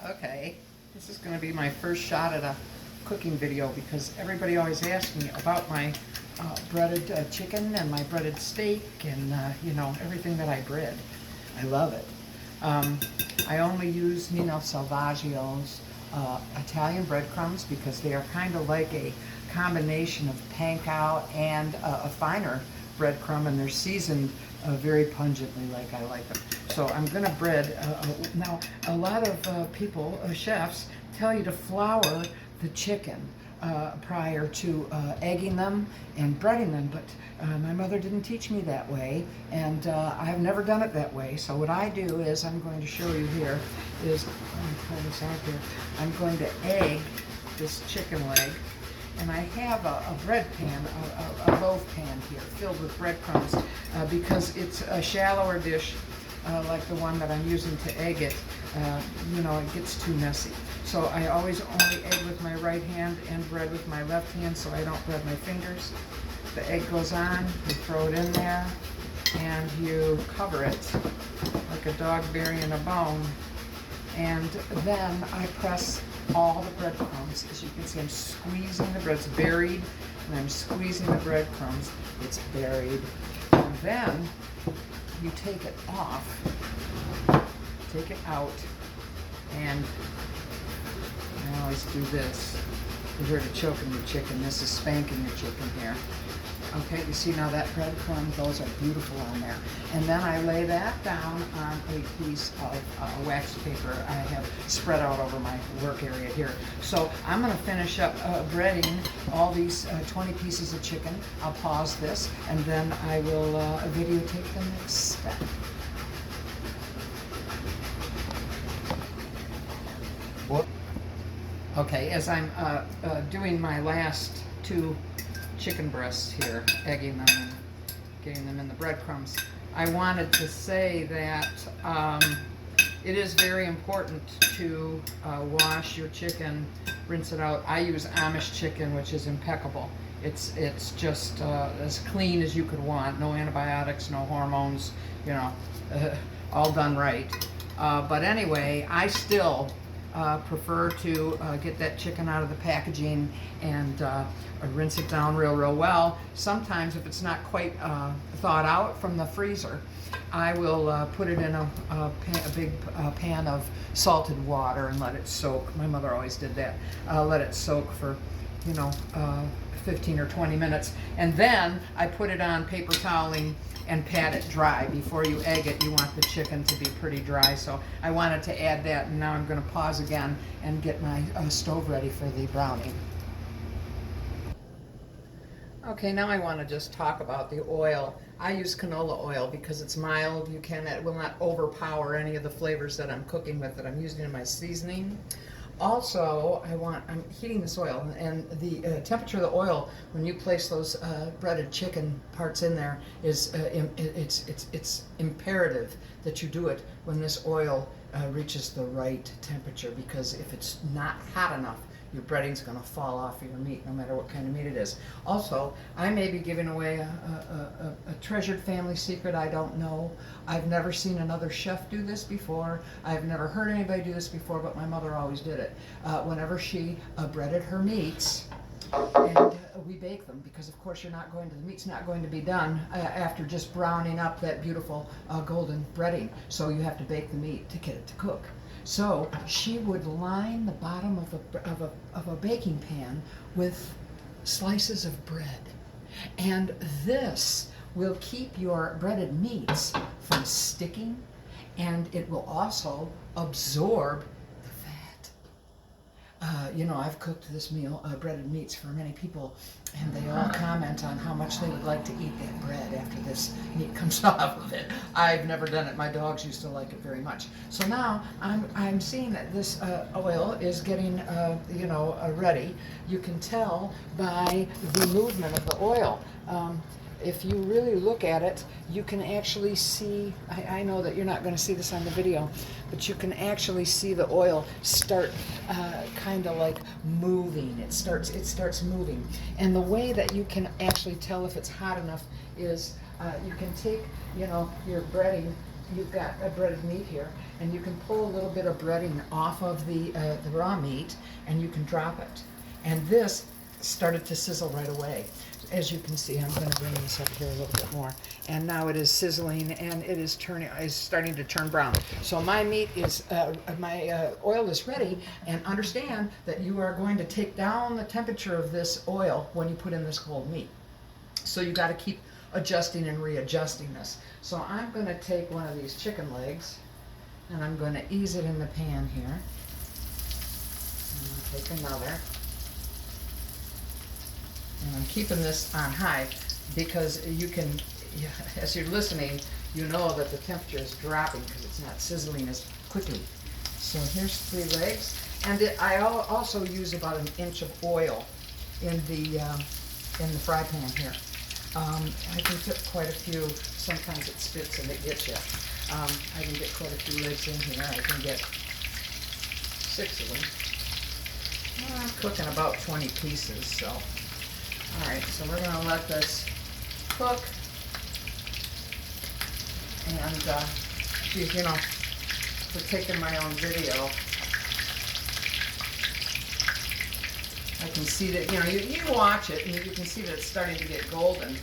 Okay, this is going to be my first shot at a cooking video because everybody always asks me about my breaded chicken and my breaded steak and everything that I bread. I love it. I only use Nino Salvaggio's Italian breadcrumbs because they are kind of like a combination of panko and a finer breadcrumb, and they're seasoned very pungently like I like them. So I'm going to bread. Now, a lot of people, chefs, tell you to flour the chicken prior to egging them and breading them, but my mother didn't teach me that way, and I've never done it that way. So what I do is, I'm going to show you here, is, let me pull this out here, I'm going to egg this chicken leg, and I have a bread pan, a loaf pan here, filled with breadcrumbs, because it's a shallower dish, like the one that I'm using to egg it. It gets too messy. So I always only egg with my right hand and bread with my left hand, so I don't bread my fingers. The egg goes on, you throw it in there, and you cover it like a dog burying a bone. And then I press all the breadcrumbs. As you can see, I'm squeezing the bread. It's buried, and I'm squeezing the breadcrumbs. It's buried. And then you take it off, take it out, and I always do this. You heard of choking your chicken. This is spanking your chicken here. Okay, you see now that breadcrumb, those are beautiful on there. And then I lay that down on a piece of wax paper I have spread out over my work area here. So I'm going to finish up breading all these 20 pieces of chicken. I'll pause this, and then I will videotape the next step. What? Okay, as I'm doing my last two chicken breasts here, egging them and getting them in the breadcrumbs, I wanted to say that it is very important to wash your chicken, rinse it out. I use Amish chicken, which is impeccable. It's just as clean as you could want. No antibiotics, no hormones, all done right. But anyway, I still prefer to get that chicken out of the packaging and rinse it down real well. Sometimes if it's not quite thawed out from the freezer, I will put it in a big pan of salted water and let it soak. My mother always did that. Let it soak for 15 or 20 minutes, and then I put it on paper toweling and pat it dry. Before you egg it, you want the chicken to be pretty dry. So I wanted to add that, and now I'm going to pause again and get my stove ready for the browning. Okay, now I want to just talk about the oil. I use canola oil because it's mild. It will not overpower any of the flavors that I'm cooking with, that I'm using in my seasoning. Also, I'm heating this oil, and the temperature of the oil when you place those breaded chicken parts in there is it's imperative that you do it when this oil reaches the right temperature, because if it's not hot enough, your breading's going to fall off of your meat, no matter what kind of meat it is. Also, I may be giving away a treasured family secret. I don't know. I've never seen another chef do this before. I've never heard anybody do this before, but my mother always did it. Whenever she breaded her meats, and we bake them, because of course the meat's not going to be done after just browning up that beautiful golden breading. So you have to bake the meat to get it to cook. So she would line the bottom of a baking pan with slices of bread, and this will keep your breaded meats from sticking, and it will also absorb the fat. I've cooked this meal, breaded meats, for many people, and they all comment on how much they would like to eat that bread after this meat comes off of it. I've never done it. My dogs used to like it very much. So now I'm seeing that this oil is getting ready. You can tell by the movement of the oil. If you really look at it, you can actually see, I know that you're not going to see this on the video, but you can actually see the oil start kind of like moving. It starts moving. And the way that you can actually tell if it's hot enough is you can take, your breading you've got a breaded meat here, and you can pull a little bit of breading off of the raw meat, and you can drop it. And this started to sizzle right away. As you can see, I'm going to bring this up here a little bit more. And now it is sizzling, and it is starting to turn brown. So my meat is, my oil is ready, and understand that you are going to take down the temperature of this oil when you put in this cold meat. So you got to keep adjusting and readjusting this. So I'm going to take one of these chicken legs, and I'm going to ease it in the pan here. And I'll take another. And I'm keeping this on high because you can, as you're listening, you know that the temperature is dropping because it's not sizzling as quickly. So here's 3 legs. And I also use about an inch of oil in the fry pan here. I can fit quite a few. Sometimes it spits and it gets you. I can get quite a few legs in here. I can get 6 of them. Well, I'm cooking about 20 pieces, so. All right, so we're gonna let this cook. And, geez, you know, for taking my own video, I can see that, you know, you watch it and you can see that it's starting to get golden.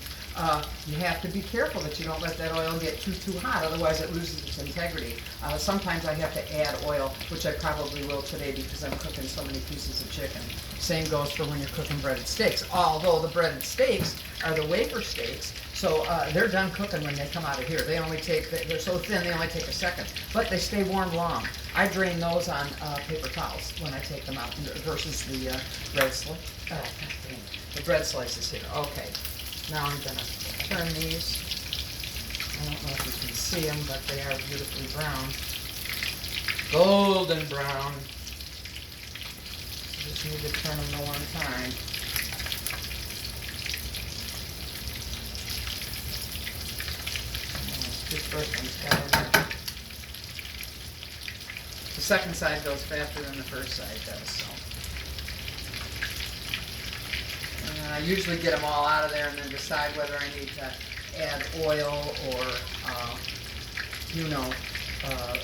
You have to be careful that you don't let that oil get too hot, otherwise it loses its integrity. Sometimes I have to add oil, which I probably will today because I'm cooking so many pieces of chicken. Same goes for when you're cooking breaded steaks, although the breaded steaks are the wafer steaks, so they're done cooking when they come out of here. They only take, they're so thin they only take a second, but they stay warm long. I drain those on paper towels when I take them out versus the bread slices here. Okay. Now I'm going to turn these. I don't know if you can see them, but they are beautifully brown. Golden brown. Just need to turn them the one time. This first one's got it. The second side goes faster than the first side does, so. I usually get them all out of there and then decide whether I need to add oil or,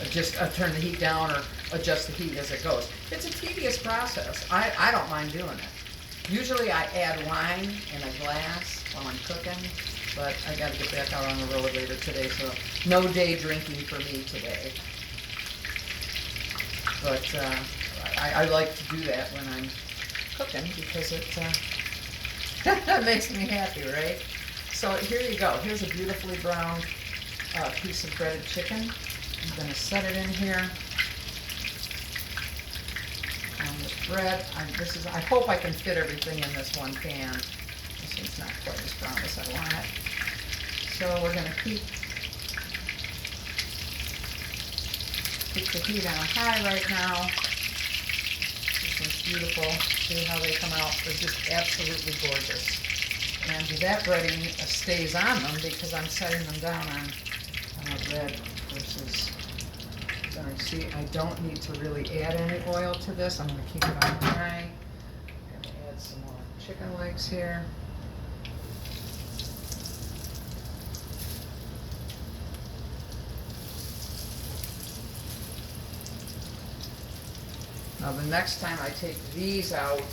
just turn the heat down or adjust the heat as it goes. It's a tedious process. I don't mind doing it. Usually I add wine in a glass while I'm cooking, but I got to get back out on the road later today, so no day drinking for me today. But I like to do that when I'm cooking because it that makes me happy, right? So here you go. Here's a beautifully browned piece of breaded chicken. I'm going to set it in here. And the bread, I hope I can fit everything in this one pan. This one's not quite as brown as I want it. So we're going to keep the heat on high right now. This one's beautiful. See how they come out? They're just absolutely gorgeous. And that breading stays on them because I'm setting them down on red versus dark. See, I don't need to really add any oil to this. I'm going to keep it on high. I'm going to add some more chicken legs here. Now the next time I take these out,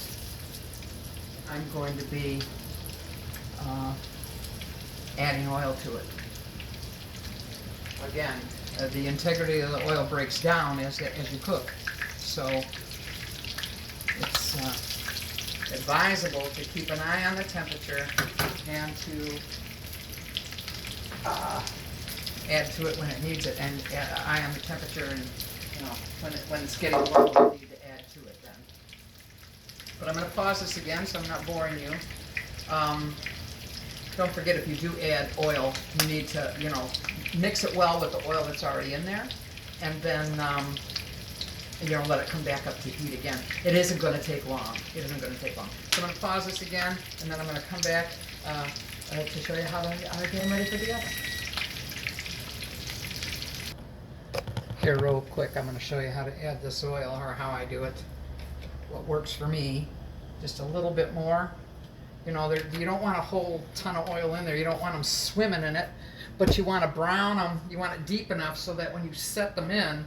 I'm going to be adding oil to it. Again, the integrity of the oil breaks down as you cook. So it's advisable to keep an eye on the temperature and to add to it when it needs it, and eye on the temperature, and when it's getting warm, you need to add to it then. But I'm going to pause this again so I'm not boring you. Don't forget, if you do add oil, you need to, mix it well with the oil that's already in there, and then, let it come back up to heat again. It isn't going to take long. It isn't going to take long. So I'm going to pause this again, and then I'm going to come back to show you how to get them ready for the oven. Here, real quick, I'm going to show you how to add this oil, or how I do it. What works for me, just a little bit more. You don't want a whole ton of oil in there. You don't want them swimming in it. but you want to brown them. You want it deep enough so that when you set them in,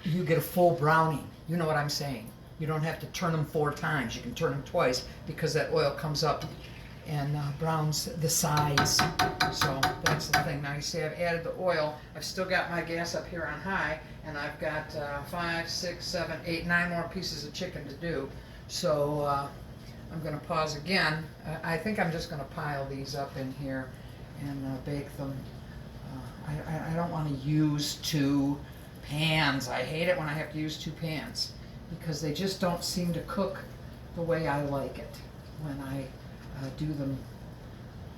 you get a full browning. You know what I'm saying? You don't have to turn them 4 times. You can turn them twice because that oil comes up and browns the sides. So that's the thing. Now you see I've added the oil. I've still got my gas up here on high, and I've got 5, 6, 7, 8, 9 more pieces of chicken to do. So I'm going to pause again. I think I'm just going to pile these up in here and bake them. I don't want to use 2 pans. I hate it when I have to use 2 pans because they just don't seem to cook the way I like it when I do them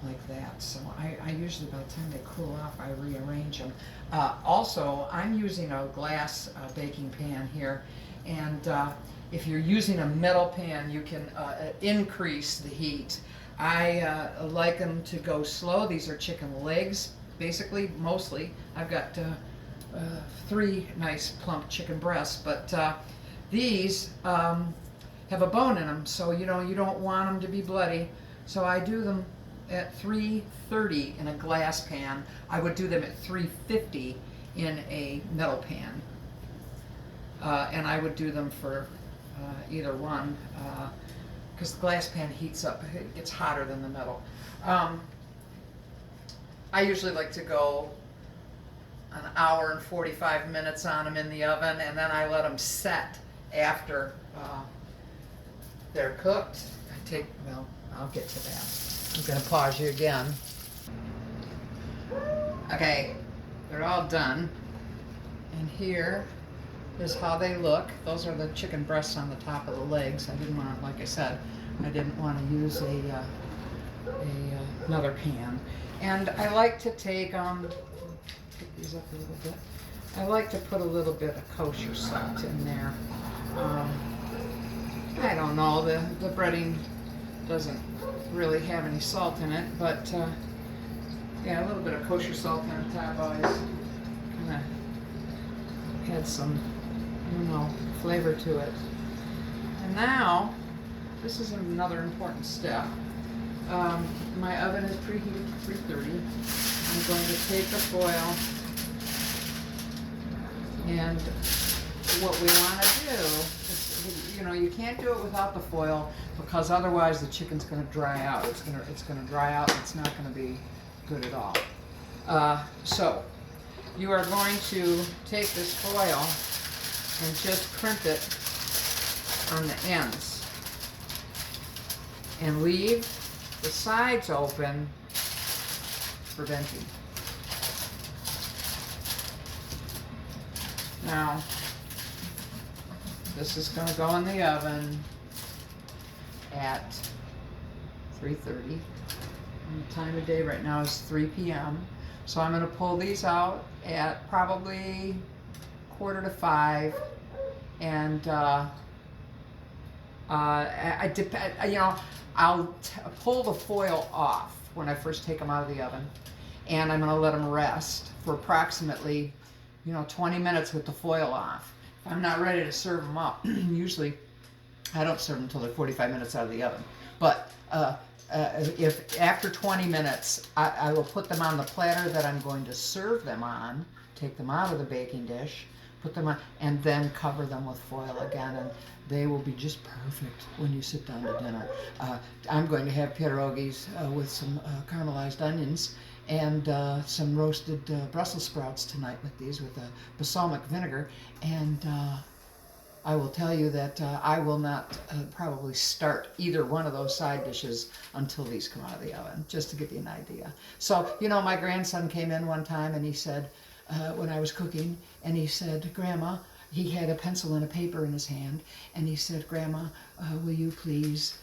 like that. So I usually, by the time they cool off, I rearrange them. Also, I'm using a glass baking pan here, and if you're using a metal pan, you can increase the heat. I like them to go slow. These are chicken legs, basically, mostly. I've got 3 nice plump chicken breasts, but these have a bone in them, so you don't want them to be bloody. So I do them at 330 in a glass pan. I would do them at 350 in a metal pan, and I would do them for either one, because the glass pan heats up. It gets hotter than the metal. I usually like to go an hour and 45 minutes on them in the oven, and then I let them set after they're cooked. Well, I'll get to that. I'm going to pause you again. Okay, they're all done. And here is how they look. Those are the chicken breasts on the top of the legs. I didn't want to, like I said, I didn't want to use another pan. And I like to take pick these up a little bit. I like to put a little bit of kosher salt in there. I don't know, the breading doesn't really have any salt in it, but yeah, a little bit of kosher salt on top always kind of adds some, flavor to it. And now, this is another important step. My oven is preheated to 330. I'm going to take the foil, and what we want to do is, you can't do it without the foil because otherwise the chicken's going to dry out. It's going to dry out and it's not going to be good at all. So you are going to take this foil and just crimp it on the ends and leave the sides open for venting. Now, this is going to go in the oven at 3:30. And the time of day right now is 3 p.m. So I'm going to pull these out at probably 4:45, and I'll pull the foil off when I first take them out of the oven, and I'm going to let them rest for approximately 20 minutes with the foil off. If I'm not ready to serve them up, usually I don't serve them until they're 45 minutes out of the oven. But if after 20 minutes, I will put them on the platter that I'm going to serve them on, take them out of the baking dish, put them on, and then cover them with foil again, and they will be just perfect when you sit down to dinner. I'm going to have pierogies with some caramelized onions and some roasted Brussels sprouts tonight with these, with balsamic vinegar. And I will tell you that I will not probably start either one of those side dishes until these come out of the oven, just to give you an idea. So, my grandson came in one time and he said, when I was cooking, and he said, Grandma, he had a pencil and a paper in his hand, and he said, Grandma, will you please,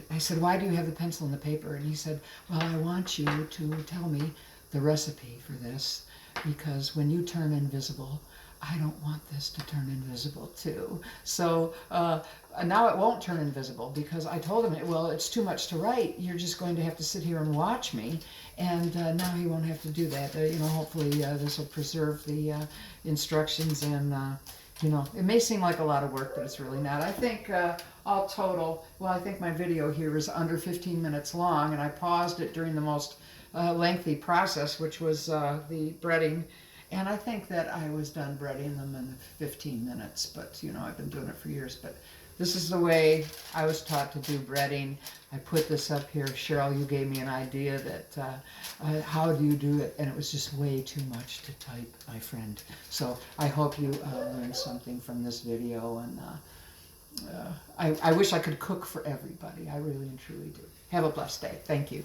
I said, why do you have the pencil and the paper? And he said, well, I want you to tell me the recipe for this, because when you turn invisible, I don't want this to turn invisible too. So now it won't turn invisible, because I told him, well, it's too much to write. You're just going to have to sit here and watch me. And now he won't have to do that. Hopefully this will preserve the instructions, and You know, it may seem like a lot of work, but it's really not. I think all total, well, I think my video here is under 15 minutes long, and I paused it during the most lengthy process, which was the breading. And I think that I was done breading them in 15 minutes, but you know, I've been doing it for years. But this is the way I was taught to do breading. I put this up here. Cheryl, you gave me an idea that how do you do it? And it was just way too much to type, my friend. So I hope you learned something from this video. And I wish I could cook for everybody. I really and truly do. Have a blessed day. Thank you.